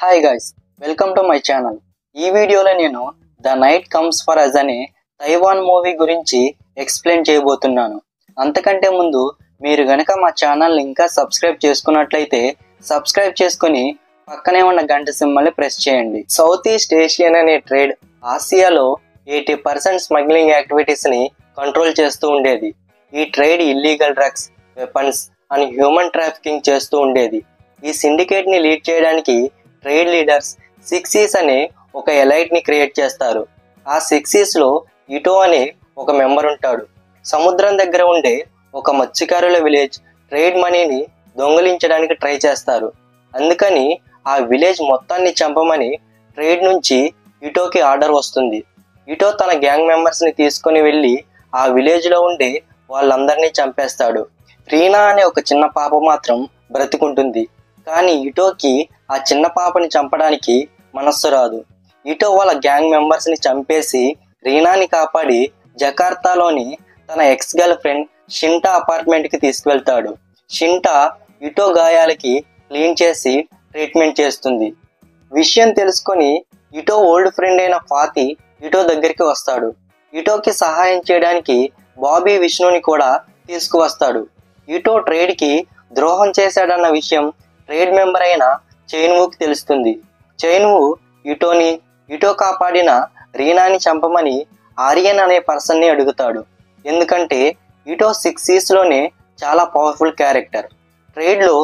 Hi guys, welcome to my channel. ఈ వీడియోలో నేను the night comes for us అనే తైవాన్ మూవీ గురించి ఎక్స్ప్లెయిన్ చేయబోతున్నాను. అంతకంటే ముందు మీరు గనక మా ఛానల్ని ఇంకా సబ్స్క్రైబ్ చేసుకున్నట్లయితే సబ్స్క్రైబ్ చేసుకుని పక్కనే ఉన్న గంట సింబల్ని ప్రెస్ చేయండి. సౌత్ ఈస్ట్ ఏషియన్ అనే ట్రేడ్ ఆసియాలో 80% స్మగ్లింగ్ యాక్టివిటీస్ని కంట్రోల్ చేస్తూ ఉండేది. ఈ trade illegal drugs, weapons and human trafficking చేస్తూ ఉండేది. ఈ సిండికేట్ని లీడ్ చేయడానికి ట్రేడ్ లీడర్స్ 6E's అనే ఒక ఎలైట్ని క్రియేట్ చేస్తారు. ఆ 6E'sలో ఇటో అనే ఒక మెంబర్ ఉంటాడు. సముద్రం దగ్గర ఉండే ఒక మత్స్యకారుల విలేజ్ ట్రేడ్ మనీని దొంగిలించడానికి ట్రై చేస్తారు. అందుకని ఆ విలేజ్ మొత్తాన్ని చంపమని ట్రేడ్ నుంచి ఇటోకి ఆర్డర్ వస్తుంది. ఇటో తన గ్యాంగ్ మెంబర్స్ని తీసుకుని వెళ్ళి ఆ విలేజ్లో ఉండే వాళ్ళందరినీ చంపేస్తాడు. రీనా అనే ఒక చిన్న పాప మాత్రం బ్రతికుంటుంది. కానీ ఇటోకి ఆ చిన్న పాపని చంపడానికి మనస్సు రాదు. ఇటో వాళ్ళ గ్యాంగ్ మెంబర్స్ని చంపేసి రీనాని కాపాడి జకార్తాలోని తన ఎక్స్ గర్ల్ ఫ్రెండ్ షింటా అపార్ట్మెంట్కి తీసుకువెళ్తాడు. షింటా ఇటో గాయాలకి క్లీన్ చేసి ట్రీట్మెంట్ చేస్తుంది. విషయం తెలుసుకొని ఇటో ఓల్డ్ ఫ్రెండ్ అయిన ఫాతి ఇటో దగ్గరికి వస్తాడు. ఇటోకి సహాయం చేయడానికి బాబీ విష్ణుని కూడా తీసుకువస్తాడు. ఇటో ట్రేడ్కి ద్రోహం చేశాడన్న విషయం ట్రేడ్ మెంబర్ అయిన చైన్వుకి తెలుస్తుంది. చైన్వు ఇటో కాపాడిన రీనాని చంపమని ఆర్యన్ అనే పర్సన్ని అడుగుతాడు. ఎందుకంటే ఇటో 6E'sలోనే చాలా పవర్ఫుల్ క్యారెక్టర్. ట్రేడ్లో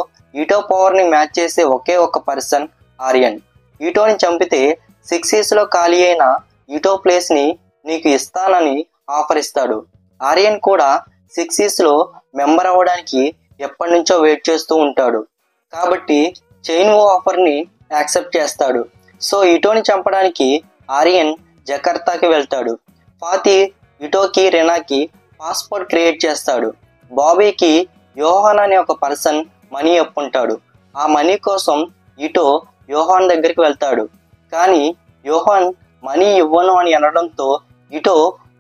ఇటో పవర్ని మ్యాచ్ చేసే ఒకే ఒక పర్సన్ ఆర్యన్. ఇటోని చంపితే 6E'sలో ఖాళీ అయిన ఇటో ప్లేస్ని నీకు ఇస్తానని ఆఫర్ ఇస్తాడు. ఆర్యన్ కూడా 6E'sలో మెంబర్ అవ్వడానికి ఎప్పటి నుంచో వెయిట్ చేస్తూ ఉంటాడు. కాబట్టి చైన్వు ఆఫర్ని యాక్సెప్ట్ చేస్తాడు. సో ఇటోని చంపడానికి ఆర్యన్ జకర్తాకి వెళ్తాడు. ఫాతి ఇటోకి రెనాకి పాస్పోర్ట్ క్రియేట్ చేస్తాడు. బాబీకి యోహాన్ అనే ఒక పర్సన్ మనీ అప్పుంటాడు. ఆ మనీ కోసం ఇటో యోహాన్ దగ్గరికి వెళ్తాడు. కానీ యోహాన్ మనీ ఇవ్వను అని అనడంతో ఇటో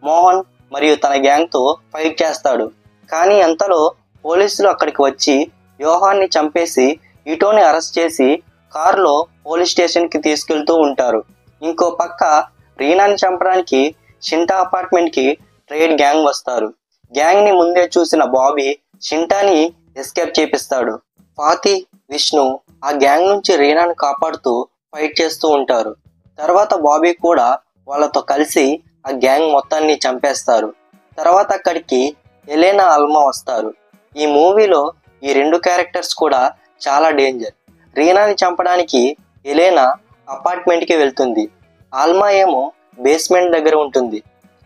మోహన్ మరియు తన గ్యాంగ్తో ఫైట్ చేస్తాడు. కానీ అంతలో పోలీసులు అక్కడికి వచ్చి యోహాన్ని చంపేసి ఇటోని అరెస్ట్ చేసి కారులో పోలీస్ స్టేషన్కి తీసుకెళ్తూ ఉంటారు. ఇంకో పక్క రీనాని చంపడానికి షింటా అపార్ట్మెంట్కి ట్రేడ్ గ్యాంగ్ వస్తారు. గ్యాంగ్ని ముందే చూసిన బాబీ షింటాని ఎస్కేప్ చేపిస్తాడు. ఫాతి, విష్ణు ఆ గ్యాంగ్ నుంచి రీనాని కాపాడుతూ ఫైట్ చేస్తూ ఉంటారు. తర్వాత బాబీ కూడా వాళ్ళతో కలిసి ఆ గ్యాంగ్ మొత్తాన్ని చంపేస్తారు. తర్వాత అక్కడికి ఎలెనా, అల్మా వస్తారు. ఈ మూవీలో ఈ రెండు క్యారెక్టర్స్ కూడా చాలా డేంజర్. రీనాని చంపడానికి ఎలెనా అపార్ట్మెంట్కి వెళ్తుంది. ఆల్మా ఏమో బేస్మెంట్ దగ్గర ఉంటుంది.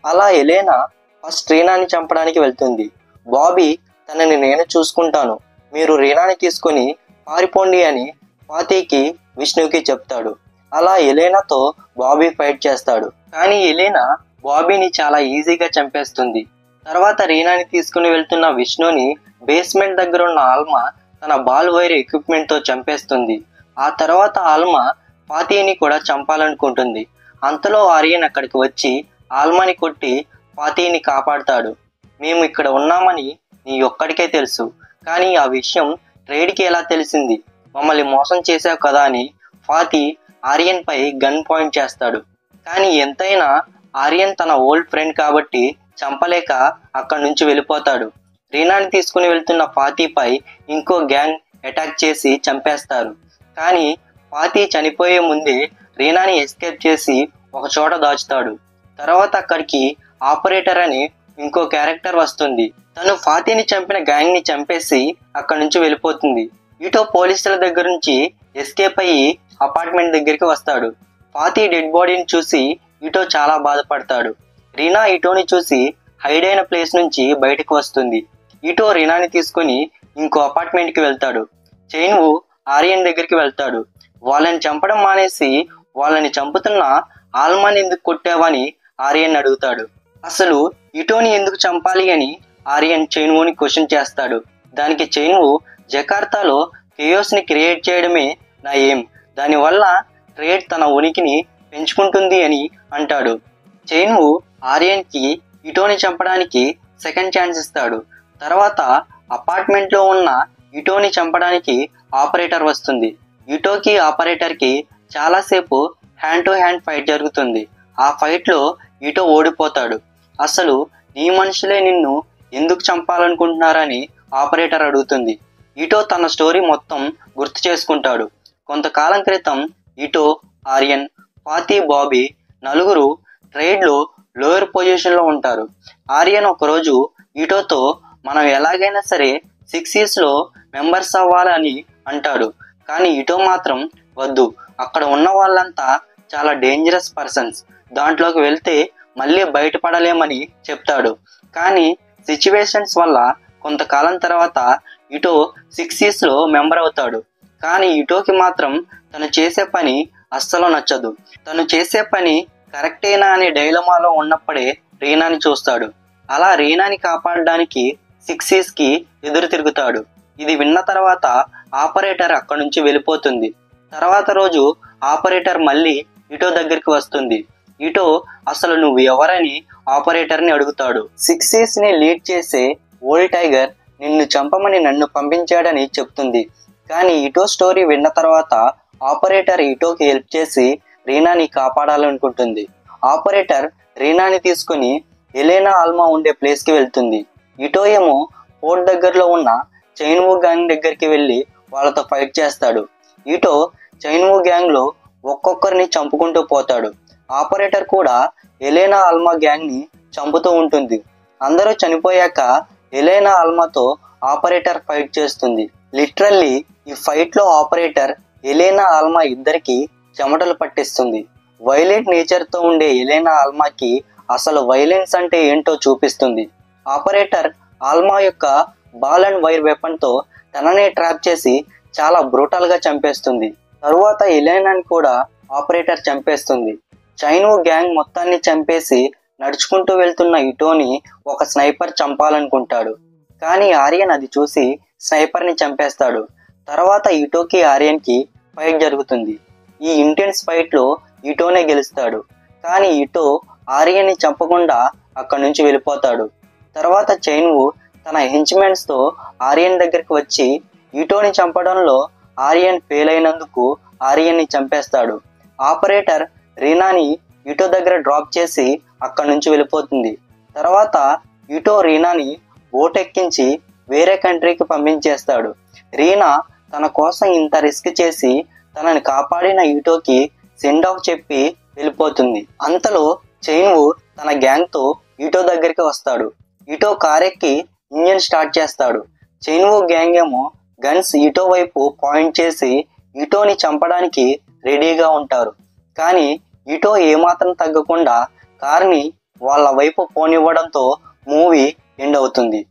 అలా ఎలెనా ఫస్ట్ రీనాని చంపడానికి వెళ్తుంది. బాబీ తనని నేను చూసుకుంటాను, మీరు రీనాని తీసుకొని పారిపోండి అని ఫాతికి, విష్ణుకి చెప్తాడు. అలా ఎలెనాతో బాబీ ఫైట్ చేస్తాడు. కానీ ఎలెనా బాబీని చాలా ఈజీగా చంపేస్తుంది. తర్వాత రీనాని తీసుకుని వెళ్తున్న విష్ణుని బేస్మెంట్ దగ్గర ఉన్న ఆల్మా తన బాల్ వైర్ ఎక్విప్మెంట్తో చంపేస్తుంది. ఆ తర్వాత ఆల్మా ఫాతిని కూడా చంపాలనుకుంటుంది. అంతలో ఆర్యన్ అక్కడికి వచ్చి ఆల్మాని కొట్టి ఫాతిని కాపాడుతాడు. మేము ఇక్కడ ఉన్నామని నీ ఒక్కడికే తెలుసు, కానీ ఆ విషయం ట్రేడ్కి ఎలా తెలిసింది? మమ్మల్ని మోసం చేశావు కదా అని ఫాతి ఆర్యన్ పై గన్ పాయింట్ చేస్తాడు. కానీ ఎంతైనా ఆర్యన్ తన ఓల్డ్ ఫ్రెండ్ కాబట్టి చంపలేక అక్కడి నుంచి వెళ్ళిపోతాడు. రీనాని తీసుకుని వెళ్తున్న ఫాతిపై ఇంకో గ్యాంగ్ అటాక్ చేసి చంపేస్తారు. కానీ ఫాతి చనిపోయే ముందే రీనాని ఎస్కేప్ చేసి ఒక చోట దాచుతాడు. తర్వాత అక్కడికి ఆపరేటర్ అని ఇంకో క్యారెక్టర్ వస్తుంది. తను ఫాతిని చంపిన గ్యాంగ్ని చంపేసి అక్కడి నుంచి వెళ్ళిపోతుంది. ఇటో పోలీసుల దగ్గర నుంచి ఎస్కేప్ అయ్యి అపార్ట్మెంట్ దగ్గరికి వస్తాడు. ఫాతి డెడ్ బాడీని చూసి ఇటో చాలా బాధపడతాడు. రీనా ఇటోని చూసి హైడ్ అయిన ప్లేస్ నుంచి బయటకు వస్తుంది. ఇటో రీనాని తీసుకుని ఇంకో అపార్ట్మెంట్కి వెళ్తాడు. చైన్వు ఆర్యన్ దగ్గరికి వెళ్తాడు. వాళ్ళని చంపడం మానేసి వాళ్ళని చంపుతున్న ఆల్మాని ఎందుకు కొట్టావని ఆర్యన్ అడుగుతాడు. అసలు ఇటోని ఎందుకు చంపాలి అని ఆర్యన్ చైన్వుని క్వశ్చన్ చేస్తాడు. దానికి చైన్వు జకార్తాలో కేయోస్ని క్రియేట్ చేయడమే నా ఎయిమ్, దానివల్ల ట్రేడ్ తన ఉనికిని పెంచుకుంటుంది అని అంటాడు. చైన్వు ఆర్యన్కి ఇటోని చంపడానికి సెకండ్ ఛాన్స్ ఇస్తాడు. తర్వాత అపార్ట్మెంట్లో ఉన్న ఇటోని చంపడానికి ఆపరేటర్ వస్తుంది. ఇటోకి ఆపరేటర్కి చాలాసేపు హ్యాండ్ టు హ్యాండ్ ఫైట్ జరుగుతుంది. ఆ ఫైట్లో ఇటో ఓడిపోతాడు. అసలు నీ మనుషులే నిన్ను ఎందుకు చంపాలనుకుంటున్నారని ఆపరేటర్ అడుగుతుంది. ఇటో తన స్టోరీ మొత్తం గుర్తు చేసుకుంటాడు. కొంతకాలం క్రితం ఇటో, ఆర్యన్, ఫాతి, బాబీ నలుగురు ట్రేడ్లో లోయర్ పొజిషన్లో ఉంటారు. ఆర్యన్ ఒకరోజు ఇటోతో మనం ఎలాగైనా సరే 6E's మెంబర్స్ అవ్వాలని అంటాడు. కానీ ఇటో మాత్రం వద్దు, అక్కడ ఉన్న వాళ్ళంతా చాలా డేంజరస్ పర్సన్స్, దాంట్లోకి వెళ్తే మళ్ళీ బయటపడలేమని చెప్తాడు. కానీ సిచ్యువేషన్స్ వల్ల కొంతకాలం తర్వాత ఇటో 6E's మెంబర్ అవుతాడు. కానీ ఇటోకి మాత్రం తను చేసే పని అస్సలు నచ్చదు. తను చేసే పని కరెక్టేనా అనే డైలమాలో ఉన్నప్పుడే రీనాని చూస్తాడు. అలా రీనాని కాపాడడానికి 6E'sకి ఎదురు తిరుగుతాడు. ఇది విన్న తర్వాత ఆపరేటర్ అక్కడి నుంచి వెళ్ళిపోతుంది. తర్వాత రోజు ఆపరేటర్ మళ్ళీ ఇటో దగ్గరికి వస్తుంది. ఇటో అసలు నువ్వు ఎవరని ఆపరేటర్ని అడుగుతాడు. 6E'sని లీడ్ చేసే ఓల్డ్ టైగర్ నిన్ను చంపమని నన్ను పంపించాడని చెప్తుంది. కానీ ఇటో స్టోరీ విన్న తర్వాత ఆపరేటర్ ఇటోకి హెల్ప్ చేసి రీనాని కాపాడాలనుకుంటుంది. ఆపరేటర్ రీనాని తీసుకుని ఎలేనా ఆల్మా ఉండే ప్లేస్కి వెళ్తుంది. ఇటో ఏమో పోర్ట్ దగ్గరలో ఉన్న చైన్వూ గ్యాంగ్ దగ్గరికి వెళ్ళి వాళ్ళతో ఫైట్ చేస్తాడు. ఇటో చైన్వూ గ్యాంగ్లో ఒక్కొక్కరిని చంపుకుంటూ పోతాడు. ఆపరేటర్ కూడా ఎలేనా ఆల్మా గ్యాంగ్ని చంపుతూ ఉంటుంది. అందరూ చనిపోయాక ఎలేనా ఆల్మాతో ఆపరేటర్ ఫైట్ చేస్తుంది. లిటరల్లీ ఈ ఫైట్లో ఆపరేటర్ ఎలేనా ఆల్మా ఇద్దరికి చెమటలు పట్టిస్తుంది. వైలెంట్ నేచర్తో ఉండే ఎలేనా ఆల్మాకి అసలు వైలెన్స్ అంటే ఏంటో చూపిస్తుంది. ఆపరేటర్ ఆల్మా యొక్క బాల్ అండ్ వైర్ వెపన్తో తననే ట్రాప్ చేసి చాలా బ్రూటల్గా చంపేస్తుంది. తరువాత ఎలేనాని కూడా ఆపరేటర్ చంపేస్తుంది. చైన్వూ గ్యాంగ్ మొత్తాన్ని చంపేసి నడుచుకుంటూ వెళ్తున్న ఇటోని ఒక స్నైపర్ చంపాలనుకుంటాడు. కానీ ఆర్యన్ అది చూసి స్నైపర్ని చంపేస్తాడు. తర్వాత ఇటోకి ఆర్యన్కి ఫైట్ జరుగుతుంది. ఈ ఇంటెన్స్ ఫైట్లో ఇటోనే గెలుస్తాడు. కానీ ఇటో ఆర్యన్ని చంపకుండా అక్కడి నుంచి వెళ్ళిపోతాడు. తర్వాత చైన్వూ తన హెంచ్మెన్స్తో ఆర్యన్ దగ్గరికి వచ్చి ఇటోని చంపడంలో ఆర్యన్ ఫెయిల్ అయినందుకు ఆర్యన్ని చంపేస్తాడు. ఆపరేటర్ రీనాని ఇటో దగ్గర డ్రాప్ చేసి అక్కడి నుంచి వెళ్ళిపోతుంది. తర్వాత ఇటో రీనాని బోట్ ఎక్కించి వేరే కంట్రీకి పంపించేస్తాడు. రీనా తన కోసం ఇంత రిస్క్ చేసి తనని కాపాడిన ఇటోకి సెండ్ ఆఫ్ చెప్పి వెళ్ళిపోతుంది. అంతలో చైన్వూ తన గ్యాంగ్తో ఇటో దగ్గరికి వస్తాడు. ఇటో కారెక్కి ఇంజన్ స్టార్ట్ చేస్తాడు. చైన్వూ గ్యాంగ్ ఏమో గన్స్ ఇటో వైపు పాయింట్ చేసి ఇటోని చంపడానికి రెడీగా ఉంటారు. కానీ ఇటో ఏమాత్రం తగ్గకుండా కార్ని వాళ్ళ వైపు పోనివ్వడంతో మూవీ ఎండ్ అవుతుంది.